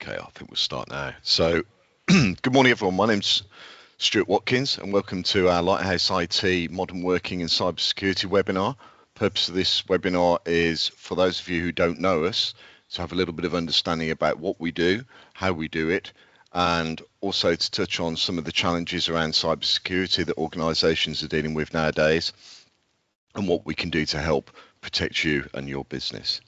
Okay, I think we'll start now. So, good morning, everyone. My name's Stuart Watkins, and welcome to our Lighthouse IT Modern Working and Cybersecurity webinar. Purpose of this webinar is for those of you who don't know us to have a little bit of understanding about what we do, how we do it, and also to touch on some of the challenges around cybersecurity that organisations are dealing with nowadays, and what we can do to help protect you and your business.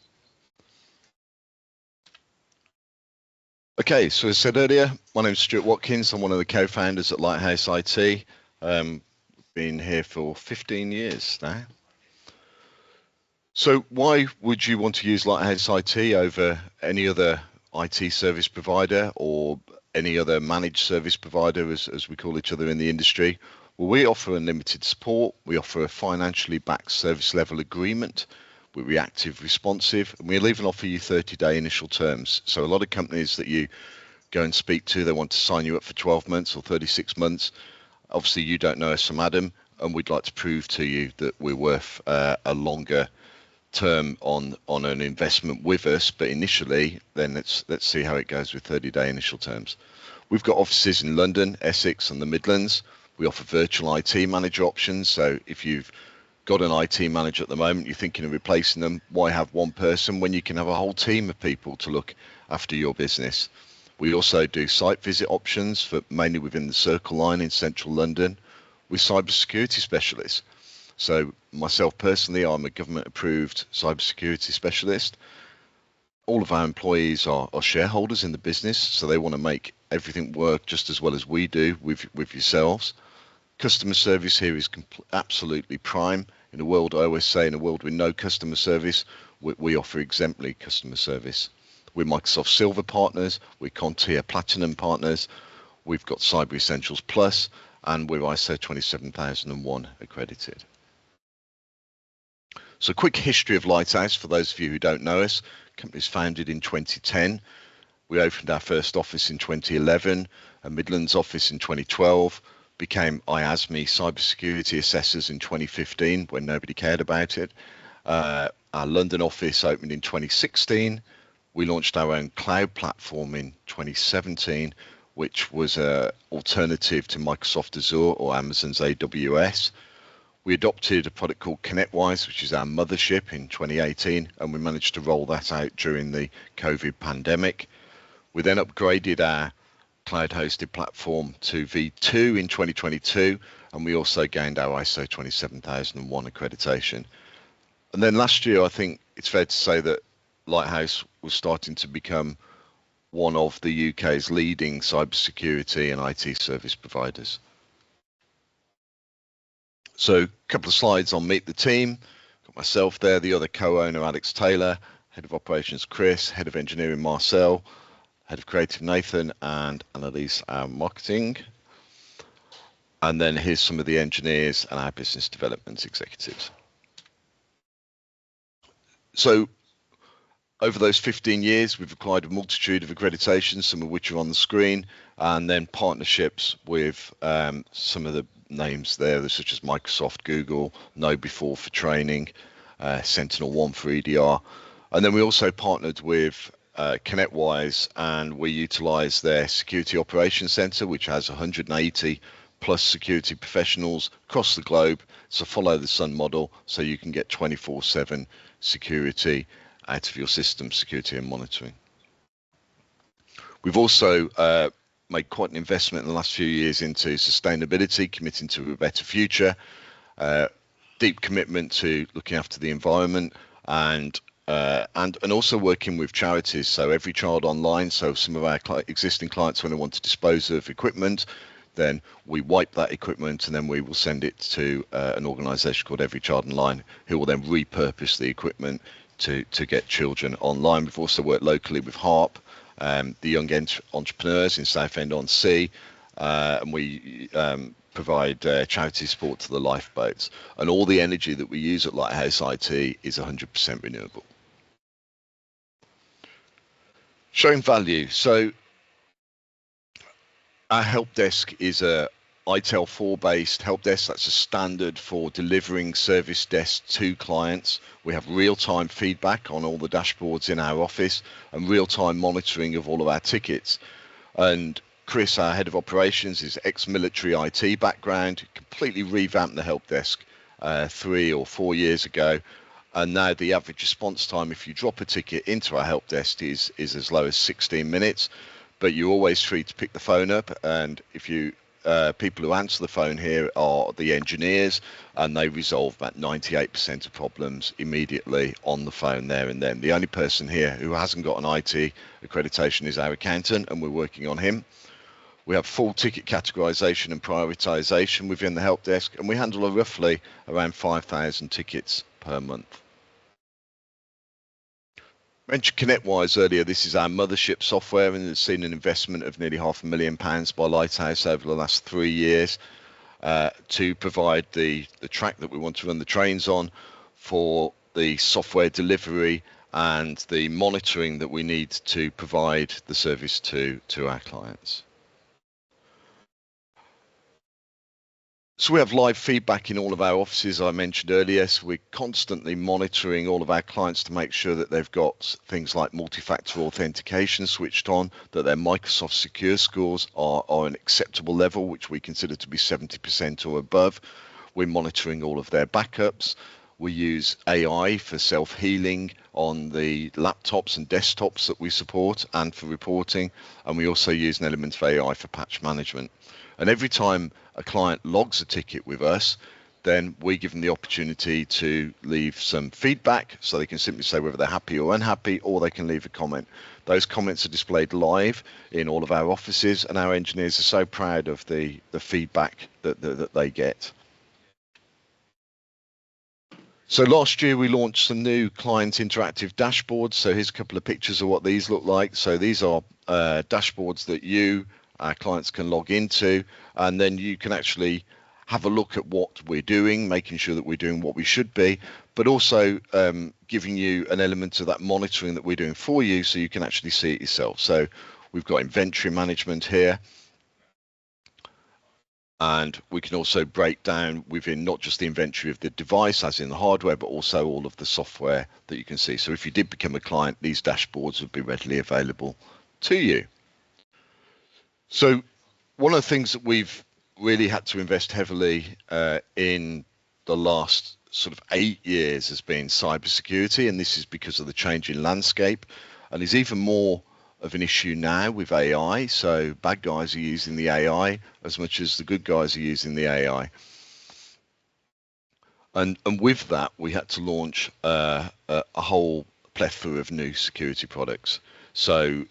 Okay, so as I said earlier, my name is Stuart Watkins. I'm one of the co-founders at Lighthouse IT. Been here for 15 years now. So why would you want to use Lighthouse IT over any other IT service provider or any other managed service provider, as we call each other in the industry? Well, we offer unlimited support. We offer a financially backed service level agreement. We're reactive, responsive, and we'll even offer you 30-day initial terms. So a lot of companies that you go and speak to, they want to sign you up for 12 months or 36 months. Obviously, you don't know us from Adam, and we'd like to prove to you that we're worth a longer term on an investment with us. But initially, then let's see how it goes with 30-day initial terms. We've got offices in London, Essex, and the Midlands. We offer virtual IT manager options. So if you've got an IT manager at the moment, you're thinking of replacing them, why have one person when you can have a whole team of people to look after your business? We also do site visit options for mainly within the Circle Line in central London with cybersecurity specialists. So myself personally, I'm a government approved cybersecurity specialist. All of our employees are shareholders in the business, so they want to make everything work just as well as we do with yourselves. Customer service here is absolutely prime. In a world, I always say, in a world with no customer service, we offer exemplary customer service. We're Microsoft Silver partners, we're CompTIA Platinum partners, we've got Cyber Essentials Plus, and we're ISO 27001 accredited. So quick history of Lighthouse for those of you who don't know us. The company was founded in 2010. We opened our first office in 2011, a Midlands office in 2012, became IASME cybersecurity assessors in 2015 when nobody cared about it. Our London office opened in 2016. We launched our own cloud platform in 2017, which was an alternative to Microsoft Azure or Amazon's AWS. We adopted a product called ConnectWise, which is our mothership, in 2018, and we managed to roll that out during the COVID pandemic. We then upgraded our cloud-hosted platform to V2 in 2022, and we also gained our ISO 27001 accreditation. And then last year, I think it's fair to say that Lighthouse was starting to become one of the UK's leading cybersecurity and IT service providers. So a couple of slides on Meet the Team. Got myself there, the other co-owner Alex Taylor, Head of Operations Chris, Head of Engineering Marcel, Head of Creative Nathan, and Annalise, our marketing. And then here's some of the engineers and our business development executives. So over those 15 years, we've acquired a multitude of accreditations, some of which are on the screen, and then partnerships with some of the names there, such as Microsoft, Google, KnowBe4 for training, SentinelOne for EDR. And then we also partnered with ConnectWise, and we utilize their security operations center, which has 180 plus security professionals across the globe. It's a follow the sun model, so you can get 24/7 security out of your system, security and monitoring. We've also made quite an investment in the last few years into sustainability, committing to a better future, deep commitment to looking after the environment, and also working with charities. So Every Child Online, so some of our existing clients, when they want to dispose of equipment, then we wipe that equipment and then we will send it to an organisation called Every Child Online, who will then repurpose the equipment to get children online. We've also worked locally with HARP, the young entrepreneurs in Southend-on-Sea, and we provide charity support to the lifeboats. And all the energy that we use at Lighthouse IT is 100% renewable. Showing value. So our help desk is a ITEL 4 based help desk. That's a standard for delivering service desk to clients. We have real-time feedback on all the dashboards in our office and real-time monitoring of all of our tickets. And Chris, our head of operations, is ex-military IT background, completely revamped the help desk 3 or 4 years ago. And now the average response time, if you drop a ticket into our help desk, is as low as 16 minutes. But you're always free to pick the phone up. And if you people who answer the phone here are the engineers, and they resolve about 98% of problems immediately on the phone there and then. The only person here who hasn't got an IT accreditation is our accountant, and we're working on him. We have full ticket categorization and prioritization within the help desk, and we handle roughly around 5,000 tickets per month. Mentioned ConnectWise earlier. This is our mothership software, and it's seen an investment of nearly £500,000 by Lighthouse over the last 3 years to provide the track that we want to run the trains on, for the software delivery and the monitoring that we need to provide the service to our clients. So we have live feedback in all of our offices, I mentioned earlier. So we're constantly monitoring all of our clients to make sure that they've got things like multi-factor authentication switched on, that their Microsoft Secure scores are an acceptable level, which we consider to be 70% or above. We're monitoring all of their backups. We use AI for self-healing on the laptops and desktops that we support and for reporting. And we also use an element of AI for patch management. And every time a client logs a ticket with us, then we give them the opportunity to leave some feedback, so they can simply say whether they're happy or unhappy, or they can leave a comment. Those comments are displayed live in all of our offices, and our engineers are so proud of the feedback that they get. So last year we launched some new client interactive dashboards. So here's a couple of pictures of what these look like. So these are dashboards that our clients can log into, and then you can actually have a look at what we're doing, making sure that we're doing what we should be, but also giving you an element of that monitoring that we're doing for you, so you can actually see it yourself. So we've got inventory management here, and we can also break down within not just the inventory of the device, as in the hardware, but also all of the software that you can see. So if you did become a client, these dashboards would be readily available to you. So one of the things that we've really had to invest heavily in the last sort of 8 years has been cybersecurity, and this is because of the changing landscape, and is even more of an issue now with AI. So bad guys are using the AI as much as the good guys are using the AI. And with that, we had to launch a whole plethora of new security products. So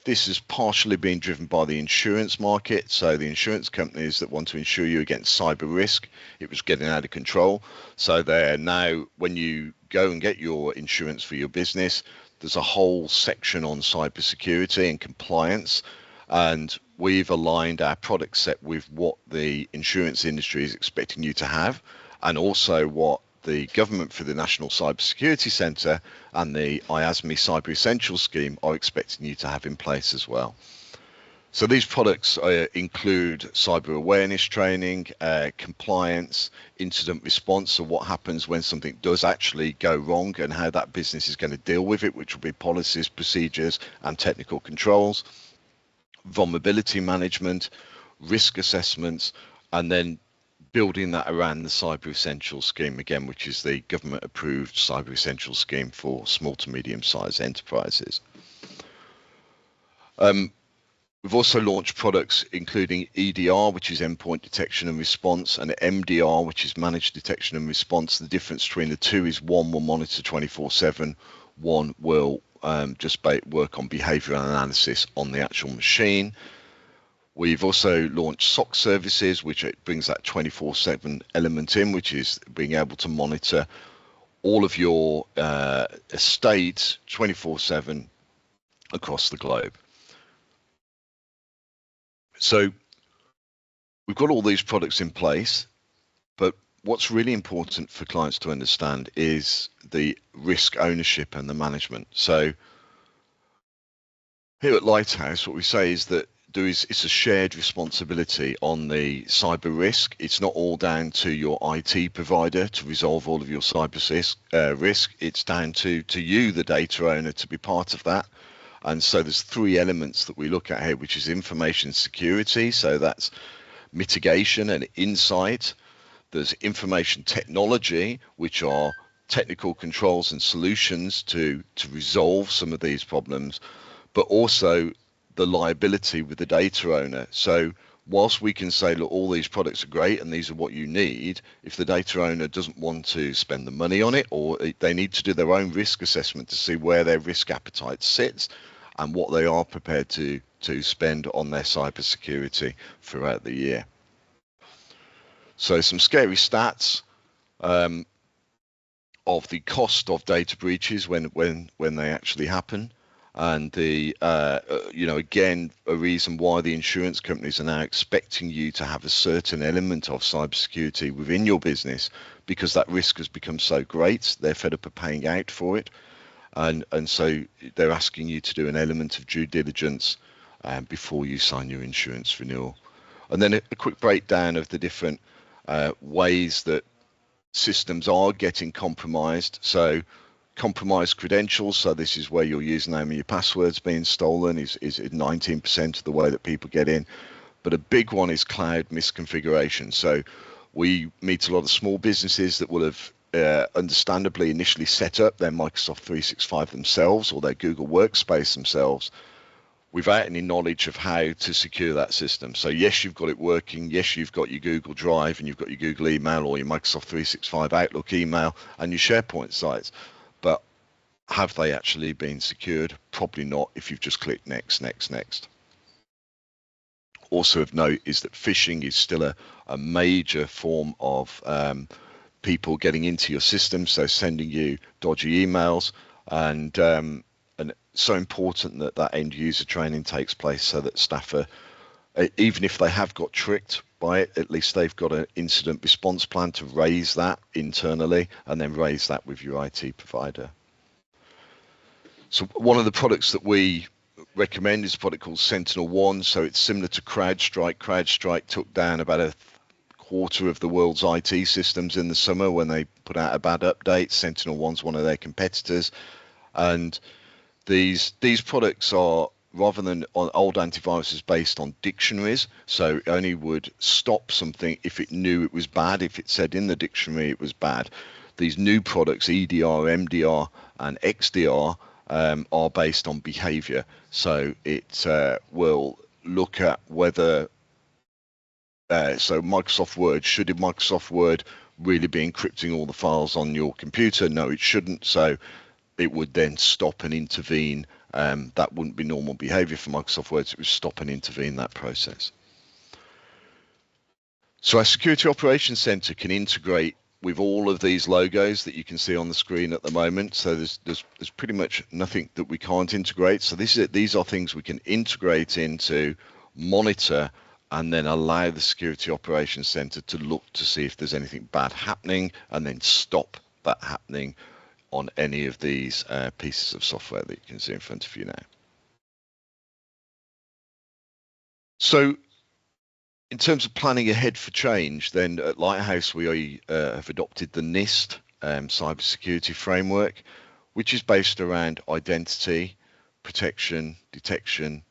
this has partially been driven by the insurance market. So the insurance companies that want to insure you against cyber risk, it was getting out of control. So they're now, when you go and get your insurance for your business, there's a whole section on cybersecurity and compliance. And we've aligned our product set with what the insurance industry is expecting you to have, and also what the government for the National Cybersecurity Centre and the IASME Cyber Essentials Scheme are expecting you to have in place as well. So these products include cyber awareness training, compliance, incident response, so what happens when something does actually go wrong and how that business is going to deal with it, which will be policies, procedures and technical controls, vulnerability management, risk assessments, and then building that around the Cyber Essentials Scheme, again, which is the government-approved Cyber Essentials Scheme for small to medium-sized enterprises. We've also launched products including EDR, which is endpoint detection and response, and MDR, which is managed detection and response. The difference between the two is one will monitor 24/7, one will just work on behavioral analysis on the actual machine. We've also launched SOC services, which it brings that 24/7 element in, which is being able to monitor all of your estate 24/7 across the globe. So we've got all these products in place, but what's really important for clients to understand is the risk ownership and the management. So here at Lighthouse, what we say is that there is, it's a shared responsibility on the cyber risk. It's not all down to your IT provider to resolve all of your cyber risk. It's down to you, the data owner, to be part of that. And so there's three elements that we look at here, which is information security. So that's mitigation and insight. There's information technology, which are technical controls and solutions to resolve some of these problems, but also the liability with the data owner. So whilst we can say, look, all these products are great and these are what you need, if the data owner doesn't want to spend the money on it, or they need to do their own risk assessment to see where their risk appetite sits and what they are prepared to spend on their cybersecurity throughout the year. So some scary stats of the cost of data breaches when they actually happen. And the again, a reason why the insurance companies are now expecting you to have a certain element of cybersecurity within your business, because that risk has become so great, they're fed up of paying out for it, and so they're asking you to do an element of due diligence before you sign your insurance renewal. And then a quick breakdown of the different ways that systems are getting compromised. So compromised credentials, so this is where your username and your password's being stolen, is 19% of the way that people get in. But a big one is cloud misconfiguration. So we meet a lot of small businesses that will have understandably initially set up their Microsoft 365 themselves or their Google Workspace themselves without any knowledge of how to secure that system. So yes, you've got it working. Yes, you've got your Google Drive and you've got your Google email or your Microsoft 365 Outlook email and your SharePoint sites. But have they actually been secured? Probably not if you've just clicked next, next, next. Also of note is that phishing is still a major form of people getting into your system, so sending you dodgy emails, and so important that end user training takes place so that staff are, even if they have got tricked by it, at least they've got an incident response plan to raise that internally and then raise that with your IT provider. So one of the products that we recommend is a product called Sentinel-1. So it's similar to CrowdStrike. CrowdStrike took down about a quarter of the world's IT systems in the summer when they put out a bad update. Sentinel-1's one of their competitors. And these products are, rather than on old antiviruses, based on dictionaries. So it only would stop something if it knew it was bad, if it said in the dictionary it was bad. These new products, EDR, MDR, and XDR, are based on behavior. So it will look at whether, so Microsoft Word, should Microsoft Word really be encrypting all the files on your computer? No, it shouldn't. So it would then stop and intervene. That wouldn't be normal behavior for Microsoft Word. It would stop and intervene that process. So our Security Operations Center can integrate with all of these logos that you can see on the screen at the moment. So there's pretty much nothing that we can't integrate. So these are things we can integrate into, monitor, and then allow the Security Operations Center to look to see if there's anything bad happening and then stop that happening on any of these pieces of software that you can see in front of you now. So in terms of planning ahead for change, then at Lighthouse we have adopted the NIST cybersecurity framework, which is based around identity, protection, detection,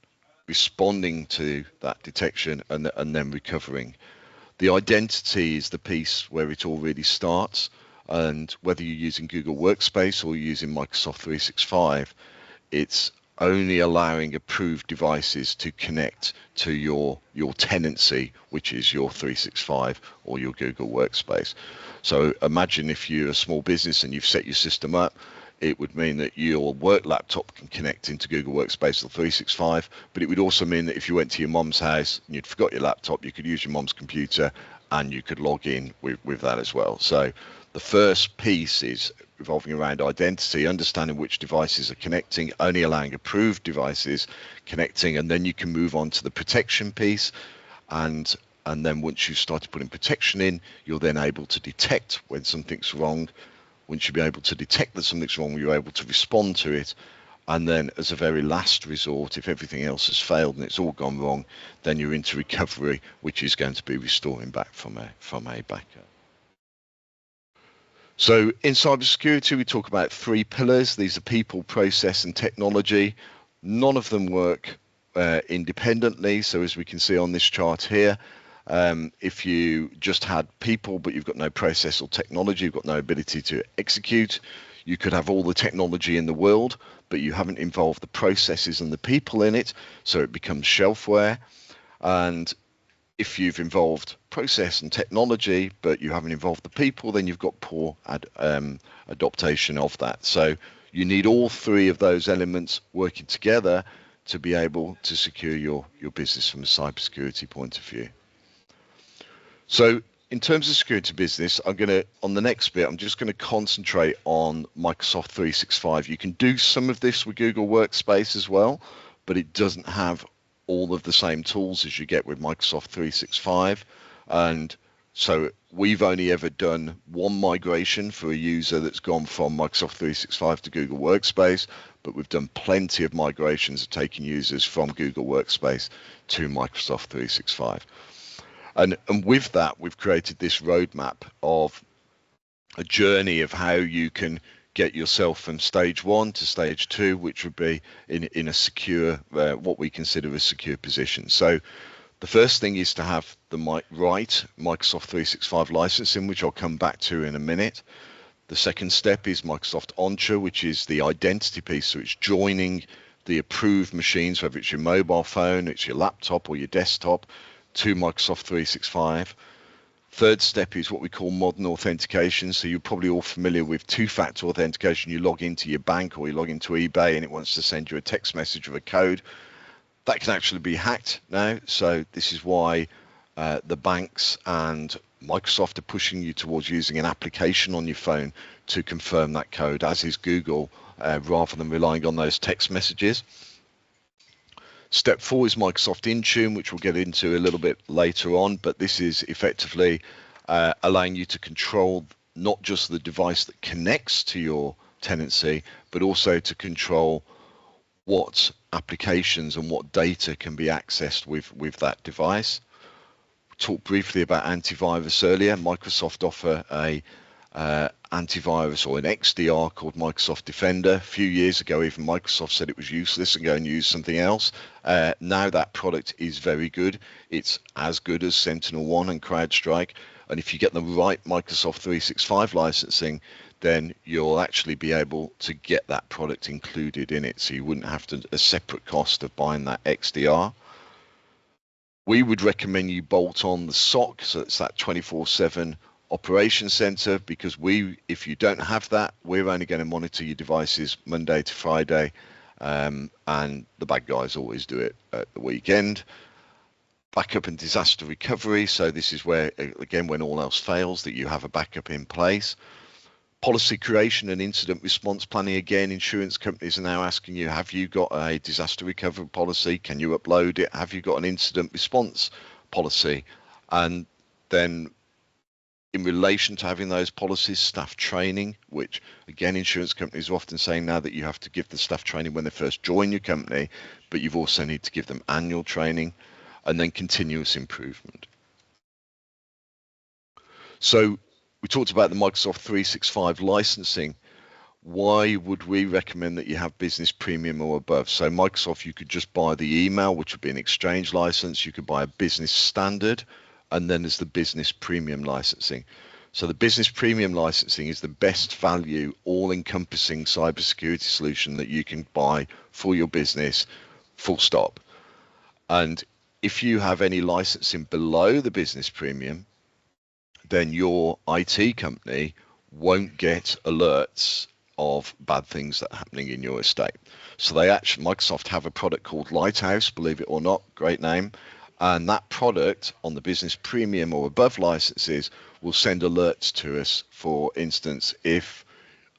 responding to that detection, and then recovering. The identity is the piece where it all really starts, and whether you're using Google Workspace or you're using Microsoft 365, it's only allowing approved devices to connect to your tenancy, which is your 365 or your Google Workspace. So imagine if you're a small business and you've set your system up, it would mean that your work laptop can connect into Google Workspace or 365, but it would also mean that if you went to your mom's house and you'd forgot your laptop, you could use your mom's computer and you could log in with that as well. So the first piece is revolving around identity, understanding which devices are connecting, only allowing approved devices connecting, and then you can move on to the protection piece. And then once you've started putting protection in, you're then able to detect when something's wrong. Once you'll be able to detect that something's wrong, you're able to respond to it. And then as a very last resort, if everything else has failed and it's all gone wrong, then you're into recovery, which is going to be restoring back from a backup. So in cybersecurity, we talk about three pillars. These are people, process, and technology. None of them work independently. So as we can see on this chart here, if you just had people, but you've got no process or technology, you've got no ability to execute, you could have all the technology in the world, but you haven't involved the processes and the people in it, so it becomes shelfware. And if you've involved process and technology, but you haven't involved the people, then you've got poor adaptation of that. So you need all three of those elements working together to be able to secure your business from a cybersecurity point of view. So in terms of security business, on the next bit, I'm just going to concentrate on Microsoft 365. You can do some of this with Google Workspace as well, but it doesn't have all of the same tools as you get with Microsoft 365. And so we've only ever done one migration for a user that's gone from Microsoft 365 to Google Workspace, but we've done plenty of migrations of taking users from Google Workspace to Microsoft 365. And with that, we've created this roadmap of a journey of how you can get yourself from stage 1 to stage 2, which would be in a secure, what we consider a secure position. So the first thing is to have the right Microsoft 365 licensing, which I'll come back to in a minute. The second step is Microsoft Entra, which is the identity piece. So it's joining the approved machines, whether it's your mobile phone, it's your laptop or your desktop, to Microsoft 365. Third step is what we call modern authentication. So you're probably all familiar with two-factor authentication. You log into your bank or you log into eBay and it wants to send you a text message with a code. That can actually be hacked now. So this is why the banks and Microsoft are pushing you towards using an application on your phone to confirm that code, as is Google, rather than relying on those text messages. Step 4 is Microsoft Intune, which we'll get into a little bit later on, but this is effectively allowing you to control not just the device that connects to your tenancy, but also to control what applications and what data can be accessed with that device. We talked briefly about antivirus earlier. Microsoft offer a antivirus or an XDR called Microsoft Defender. A few years ago, even Microsoft said it was useless and go and use something else. Now that product is very good. It's as good as Sentinel-1 and CrowdStrike. And if you get the right Microsoft 365 licensing, then you'll actually be able to get that product included in it. So you wouldn't have a separate cost of buying that XDR. We would recommend you bolt on the SOC, so it's that 24/7 operation center, because if you don't have that, we're only going to monitor your devices Monday to Friday, and the bad guys always do it at the weekend. Backup and disaster recovery, so this is where, again, when all else fails, that you have a backup in place. Policy creation and incident response planning. Again, insurance companies are now asking you, have you got a disaster recovery policy? Can you upload it? Have you got an incident response policy? And then in relation to having those policies, staff training, which again, insurance companies are often saying now that you have to give the staff training when they first join your company, but you've also need to give them annual training, and then continuous improvement. So we talked about the Microsoft 365 licensing. Why would we recommend that you have business premium or above? So Microsoft, you could just buy the email, which would be an exchange license. You could buy a business standard, and then there's the business premium licensing. So the business premium licensing is the best value, all-encompassing cybersecurity solution that you can buy for your business, full stop. And if you have any licensing below the business premium, then your IT company won't get alerts of bad things that are happening in your estate. So Microsoft have a product called Lighthouse, believe it or not, great name. And that product on the business premium or above licenses will send alerts to us. For instance, if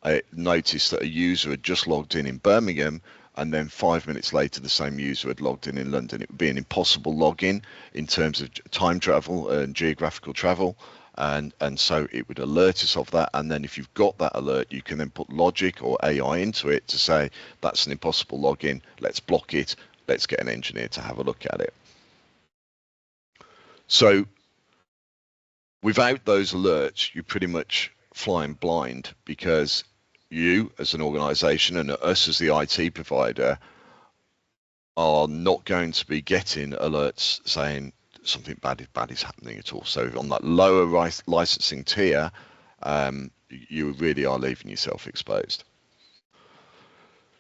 I noticed that a user had just logged in Birmingham, and then 5 minutes later the same user had logged in London, it would be an impossible login in terms of time travel and geographical travel. and so it would alert us of that. And then if you've got that alert, you can then put logic or AI into it to say that's an impossible login, let's block it, let's get an engineer to have a look at it. So without those alerts, you're pretty much flying blind, because you as an organization and us as the IT provider are not going to be getting alerts saying something bad is happening at all. So on that lower licensing tier, you really are leaving yourself exposed.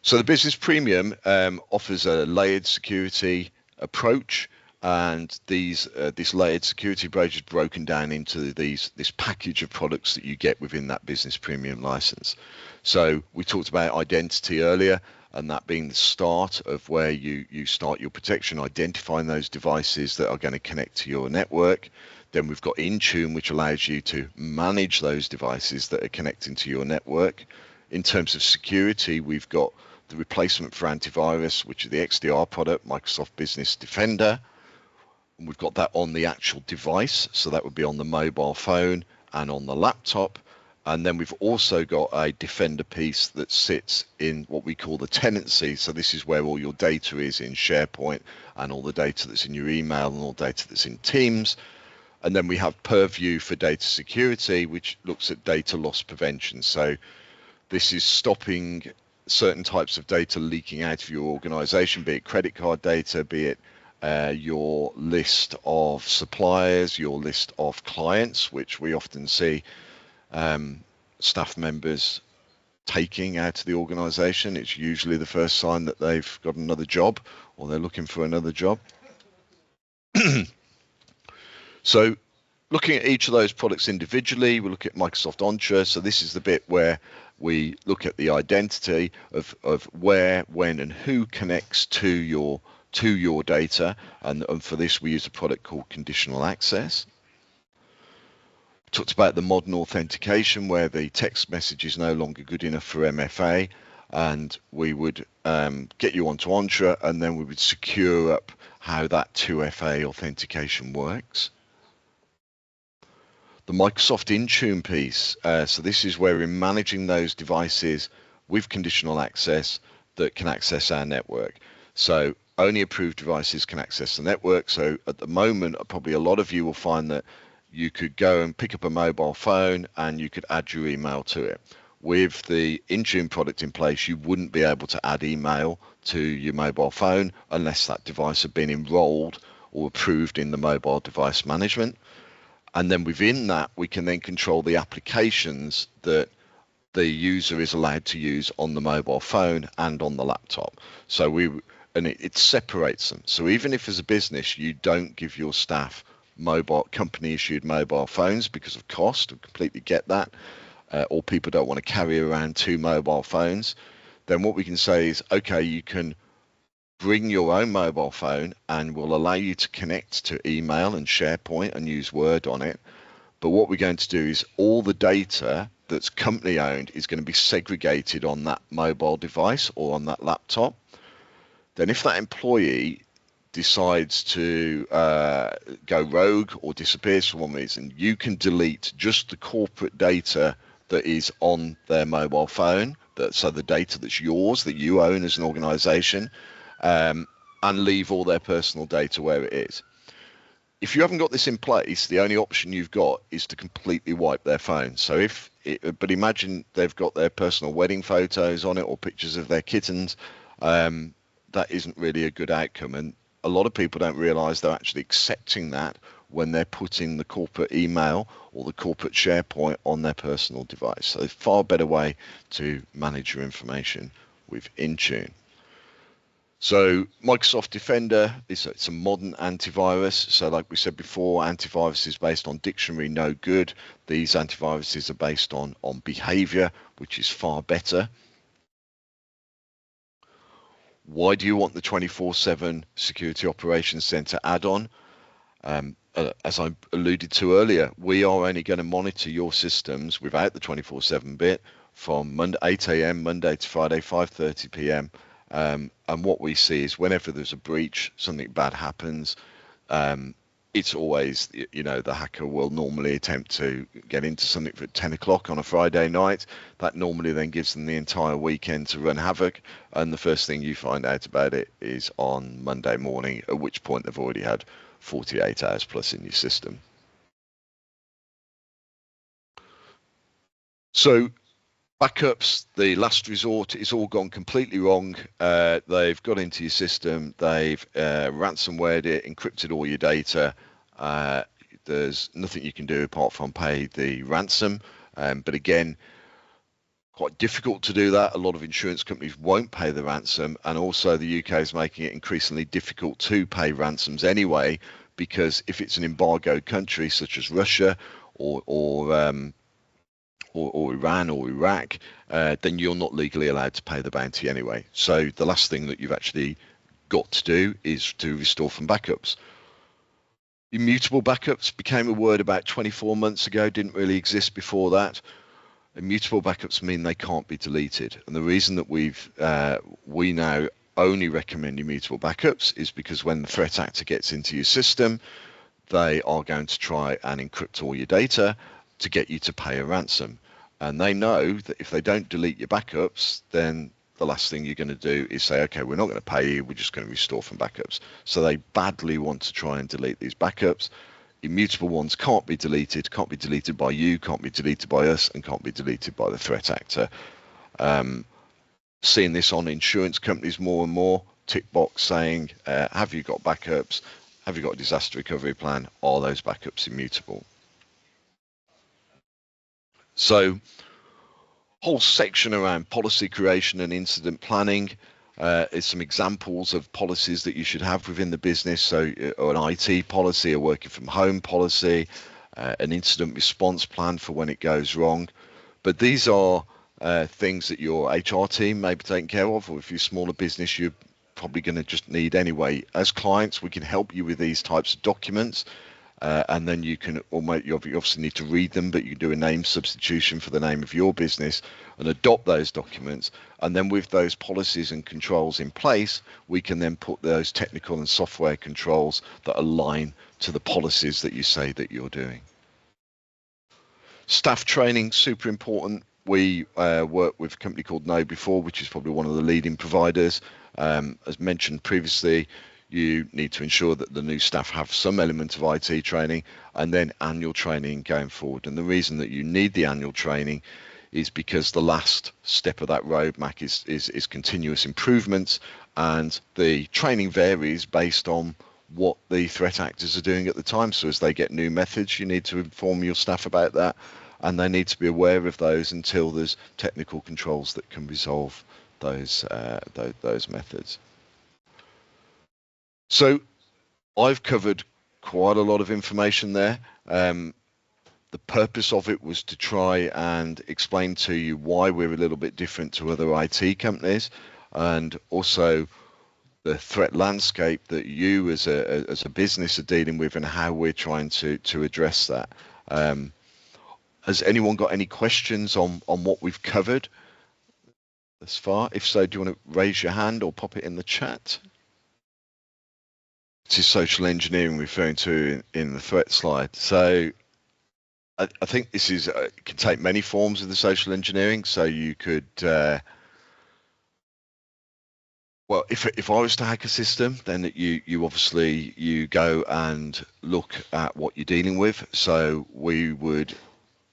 So the business premium offers a layered security approach, and this layered security approach is broken down into this package of products that you get within that business premium license. So we talked about identity earlier, and that being the start of where you start your protection, identifying those devices that are going to connect to your network. Then we've got Intune, which allows you to manage those devices that are connecting to your network. In terms of security, we've got the replacement for antivirus, which is the XDR product, Microsoft Business Defender. And we've got that on the actual device, so that would be on the mobile phone and on the laptop. And then we've also got a Defender piece that sits in what we call the tenancy. So this is where all your data is in SharePoint, and all the data that's in your email, and all data that's in Teams. And then we have Purview for data security, which looks at data loss prevention. So this is stopping certain types of data leaking out of your organization, be it credit card data, be it your list of suppliers, your list of clients, which we often see staff members taking out of the organization. It's usually the first sign that they've got another job or they're looking for another job. So looking at each of those products individually, we look at Microsoft Entra. So this is the bit where we look at the identity of where, when, and who connects to your data. And for this, we use a product called Conditional Access. We talked about the modern authentication, where the text message is no longer good enough for MFA, and we would get you onto Entra, and then we would secure up how that 2FA authentication works. The Microsoft Intune piece, so this is where we're managing those devices with conditional access that can access our network. So only approved devices can access the network. So at the moment, probably a lot of you will find that you could go and pick up a mobile phone and you could add your email to it. With the Intune product in place, you wouldn't be able to add email to your mobile phone unless that device had been enrolled or approved in the mobile device management. And then within that, we can then control the applications that the user is allowed to use on the mobile phone and on the laptop. So it separates them. So even if as a business you don't give your staff company issued mobile phones because of cost, I completely get that, or people don't want to carry around 2 mobile phones, then what we can say is, okay, you can bring your own mobile phone and we'll allow you to connect to email and SharePoint and use Word on it. But what we're going to do is all the data that's company owned is going to be segregated on that mobile device or on that laptop. Then if that employee decides to go rogue or disappears for one reason, you can delete just the corporate data that is on their mobile phone, so the data that's yours, that you own as an organization, and leave all their personal data where it is. If you haven't got this in place, the only option you've got is to completely wipe their phone. So but imagine they've got their personal wedding photos on it or pictures of their kittens. That isn't really a good outcome. And a lot of people don't realize they're actually accepting that when they're putting the corporate email or the corporate SharePoint on their personal device. So a far better way to manage your information with Intune. So Microsoft Defender it's a modern antivirus. So like we said before, antivirus is based on dictionary no good. These antiviruses are based on behavior, which is far better. Why do you want the 24/7 Security Operations Center add-on? As I alluded to earlier, we are only going to monitor your systems without the 24/7 bit from 8 a.m. Monday to Friday, 5:30 p.m. And what we see is whenever there's a breach, something bad happens, it's always, the hacker will normally attempt to get into something at 10 o'clock on a Friday night. That normally then gives them the entire weekend to run havoc. And the first thing you find out about it is on Monday morning, at which point they've already had 48 hours plus in your system. So backups, the last resort, it's all gone completely wrong. They've got into your system, they've ransomwared it, encrypted all your data. There's nothing you can do apart from pay the ransom. But again, quite difficult to do that. A lot of insurance companies won't pay the ransom, and also the UK is making it increasingly difficult to pay ransoms anyway, because if it's an embargoed country such as Russia or Iran or Iraq, then you're not legally allowed to pay the bounty anyway. So the last thing that you've actually got to do is to restore from backups. Immutable backups became a word about 24 months ago, didn't really exist before that. Immutable backups mean they can't be deleted. And the reason that we now only recommend immutable backups is because when the threat actor gets into your system, they are going to try and encrypt all your data to get you to pay a ransom. And they know that if they don't delete your backups, then the last thing you're going to do is say, okay, we're not going to pay you, we're just going to restore from backups. So they badly want to try and delete these backups. Immutable ones can't be deleted by you, can't be deleted by us, and can't be deleted by the threat actor. Seeing this on insurance companies more and more, tick box saying, have you got backups? Have you got a disaster recovery plan? Are those backups immutable? So, whole section around policy creation and incident planning is some examples of policies that you should have within the business. So, an IT policy, a working from home policy, an incident response plan for when it goes wrong. But these are things that your HR team may be taking care of, or if you're a smaller business, you're probably going to just need anyway. As clients, we can help you with these types of documents. And then you can you obviously need to read them, but you can do a name substitution for the name of your business and adopt those documents. And then with those policies and controls in place, we can then put those technical and software controls that align to the policies that you say that you're doing. Staff training, super important. We work with a company called KnowBe4, which is probably one of the leading providers. As mentioned previously, you need to ensure that the new staff have some element of IT training and then annual training going forward. And the reason that you need the annual training is because the last step of that roadmap is continuous improvements, and the training varies based on what the threat actors are doing at the time. So as they get new methods, you need to inform your staff about that, and they need to be aware of those until there's technical controls that can resolve those methods. So I've covered quite a lot of information there. The purpose of it was to try and explain to you why we're a little bit different to other IT companies, and also the threat landscape that you as a business are dealing with and how we're trying to address that. Has anyone got any questions on what we've covered thus far? If so, do you want to raise your hand or pop it in the chat? It is social engineering referring to in the threat slide. So I think this is can take many forms of the social engineering. So you could, well, if I was to hack a system, then you obviously you go and look at what you're dealing with. So we would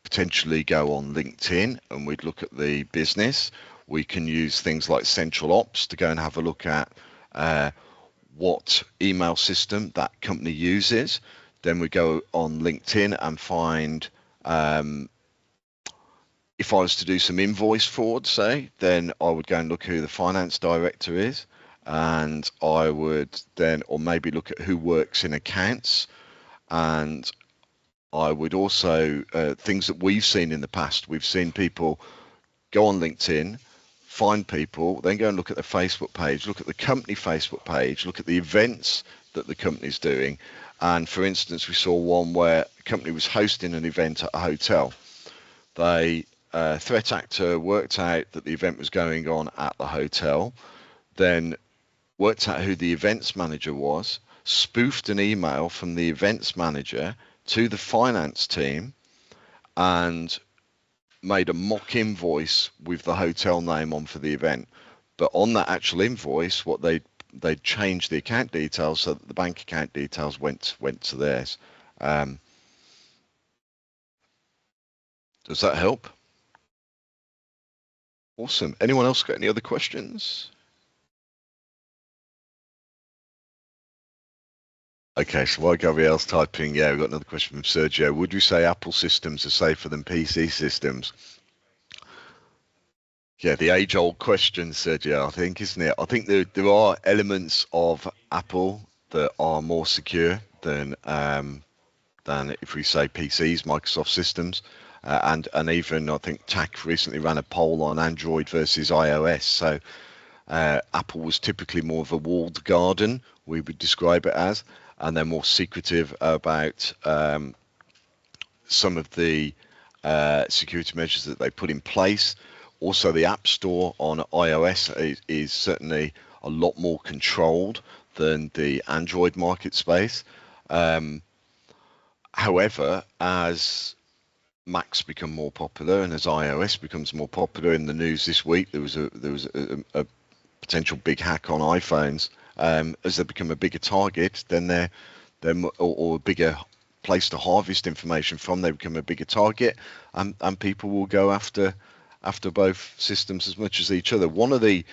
potentially go on LinkedIn and we'd look at the business. We can use things like Central Ops to go and have a look at what email system that company uses. Then we go on LinkedIn and find, if I was to do some invoice fraud, say, then I would go and look who the finance director is, and I would then, or maybe look at who works in accounts, and I would also, things that we've seen in the past, we've seen people go on LinkedIn, find people, then go and look at the Facebook page, look at the company Facebook page, look at the events that the company's doing. And for instance, we saw one where the company was hosting an event at a hotel. The threat actor worked out that the event was going on at the hotel, then worked out who the events manager was, spoofed an email from the events manager to the finance team and made a mock invoice with the hotel name on for the event. But on that actual invoice, what they'd changed the account details so that the bank account details went to theirs. Does that help? Awesome. Anyone else got any other questions? Okay, so while Gabrielle's typing, yeah, we've got another question from Sergio. Would you say Apple systems are safer than PC systems? Yeah, the age-old question, Sergio, I think, isn't it? I think there are elements of Apple that are more secure than if we say PCs, Microsoft systems, and even I think TAC recently ran a poll on Android versus iOS. So Apple was typically more of a walled garden, we would describe it as, and they're more secretive about some of the security measures that they put in place. Also, the App Store on iOS is certainly a lot more controlled than the Android market space. However, as Macs become more popular and as iOS becomes more popular, in the news this week there was a potential big hack on iPhones. As they become a bigger target, then they're or a bigger place to harvest information from, they become a bigger target, and people will go after both systems as much as each other. One of the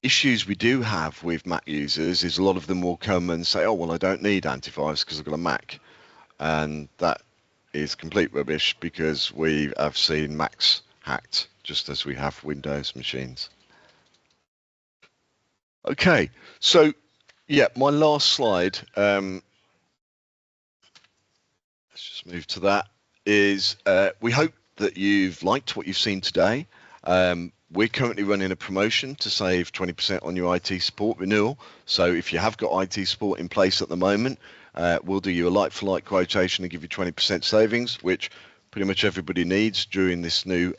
issues we do have with Mac users is a lot of them will come and say, oh, well, I don't need antivirus because I've got a Mac. And that is complete rubbish, because we have seen Macs hacked just as we have Windows machines. Okay, so yeah, my last slide, let's just move to that, is we hope that you've liked what you've seen today. We're currently running a promotion to save 20% on your IT support renewal. So if you have got IT support in place at the moment, we'll do you a like-for-like quotation and give you 20% savings, which pretty much everybody needs during this new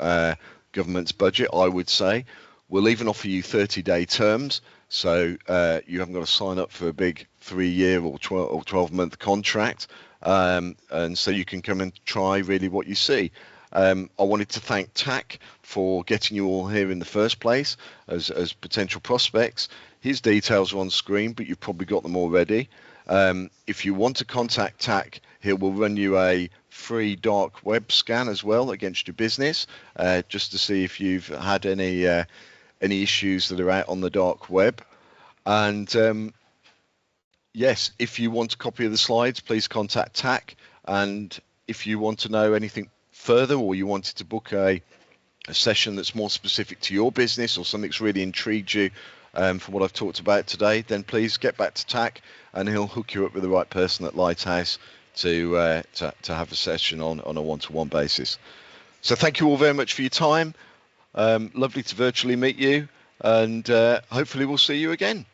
government's budget, I would say. We'll even offer you 30-day terms, so you haven't got to sign up for a big 3-year or 12-month contract, and so you can come and try really what you see. I wanted to thank TAC for getting you all here in the first place as potential prospects. His details are on screen, but you've probably got them already. If you want to contact TAC, he will run you a free dark web scan as well against your business, just to see if you've had any issues that are out on the dark web. And yes, if you want a copy of the slides, please contact TAC. And if you want to know anything further, or you wanted to book a session that's more specific to your business, or something that's really intrigued you from what I've talked about today, then please get back to TAC and he'll hook you up with the right person at Lighthouse to have a session on a one-to-one basis. So thank you all very much for your time. Lovely to virtually meet you, and hopefully we'll see you again.